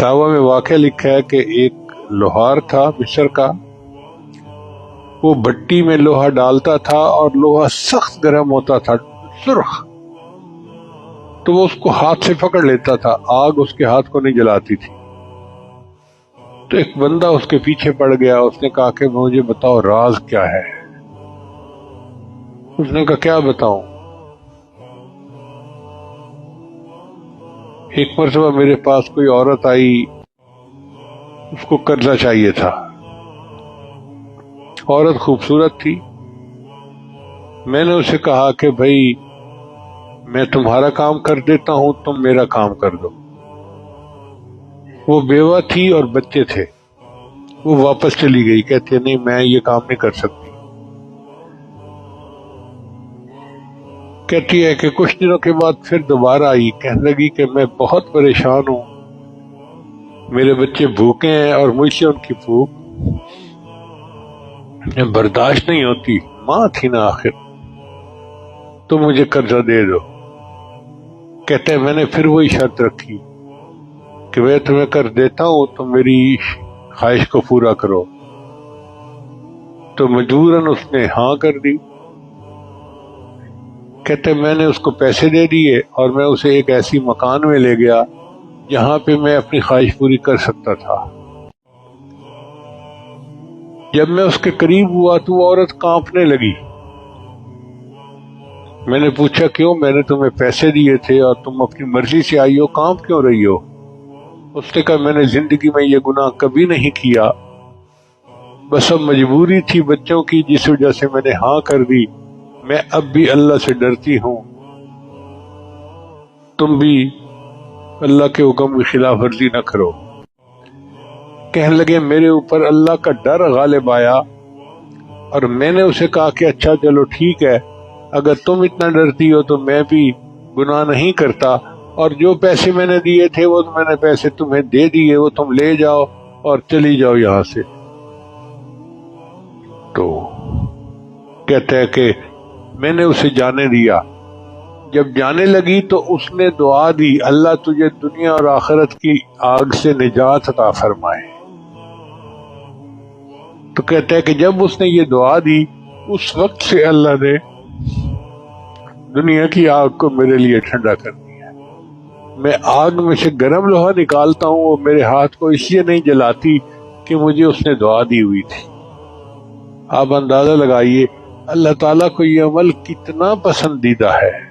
فتاوی میں واقعہ لکھا ہے کہ ایک لوہار تھا مصر کا، وہ بھٹی میں لوہا ڈالتا تھا اور لوہا سخت گرم ہوتا تھا، سرخ، تو وہ اس کو ہاتھ سے پکڑ لیتا تھا، آگ اس کے ہاتھ کو نہیں جلاتی تھی۔ تو ایک بندہ اس کے پیچھے پڑ گیا، اس نے کہا کہ مجھے بتاؤ راز کیا ہے۔ اس نے کہا کیا بتاؤں؟ ایک مرتبہ میرے پاس کوئی عورت آئی، اس کو قرضہ چاہیے تھا، عورت خوبصورت تھی۔ میں نے اسے کہا کہ بھائی میں تمہارا کام کر دیتا ہوں، تم میرا کام کر دو۔ وہ بیوہ تھی اور بچے تھے، وہ واپس چلی گئی، کہتے نہیں میں یہ کام نہیں کر سکتی۔ کہتی ہے کہ کچھ دنوں کے بعد پھر دوبارہ آئی، کہنے لگی کہ میں بہت پریشان ہوں، میرے بچے بھوکے ہیں اور مجھ سے ان کی بھوک برداشت نہیں ہوتی، ماں تھی نا آخر، تو مجھے قرضہ دے دو۔ کہتے ہیں میں نے پھر وہی شرط رکھی کہ میں تمہیں قرض دیتا ہوں تو میری خواہش کو پورا کرو۔ تو مجبوراً اس نے ہاں کر دی۔ کہتے میں نے اس کو پیسے دے دیے اور میں اسے ایک ایسی مکان میں لے گیا جہاں پہ میں اپنی خواہش پوری کر سکتا تھا۔ جب میں اس کے قریب ہوا تو وہ عورت کانپنے لگی۔ میں نے پوچھا کیوں؟ میں نے تمہیں پیسے دیے تھے اور تم اپنی مرضی سے آئی ہو، کانپ کیوں رہی ہو؟ اس نے کہا میں نے زندگی میں یہ گناہ کبھی نہیں کیا، بس اب مجبوری تھی بچوں کی جس وجہ سے میں نے ہاں کر دی، میں اب بھی اللہ سے ڈرتی ہوں، تم بھی اللہ کے حکم کی خلاف ورزی نہ کرو۔ کہنے لگے میرے اوپر اللہ کا ڈر غالب آیا اور میں نے اسے کہا کہ اچھا چلو ٹھیک ہے، اگر تم اتنا ڈرتی ہو تو میں بھی گناہ نہیں کرتا، اور جو پیسے میں نے دیے تھے وہ میں نے پیسے تمہیں دے دیے، وہ تم لے جاؤ اور چلی جاؤ یہاں سے۔ تو کہتا ہے کہ میں نے اسے جانے دیا، جب جانے لگی تو اس نے دعا دی اللہ تجھے دنیا اور آخرت کی آگ سے نجات عطا فرمائے۔ تو کہتا ہے کہ جب اس نے یہ دعا دی اس وقت سے اللہ نے دنیا کی آگ کو میرے لیے ٹھنڈا کر دیا۔ میں آگ میں سے گرم لوہا نکالتا ہوں، وہ میرے ہاتھ کو اس لیے نہیں جلاتی کہ مجھے اس نے دعا دی ہوئی تھی۔ آپ اندازہ لگائیے اللہ تعالیٰ کو یہ عمل کتنا پسندیدہ ہے۔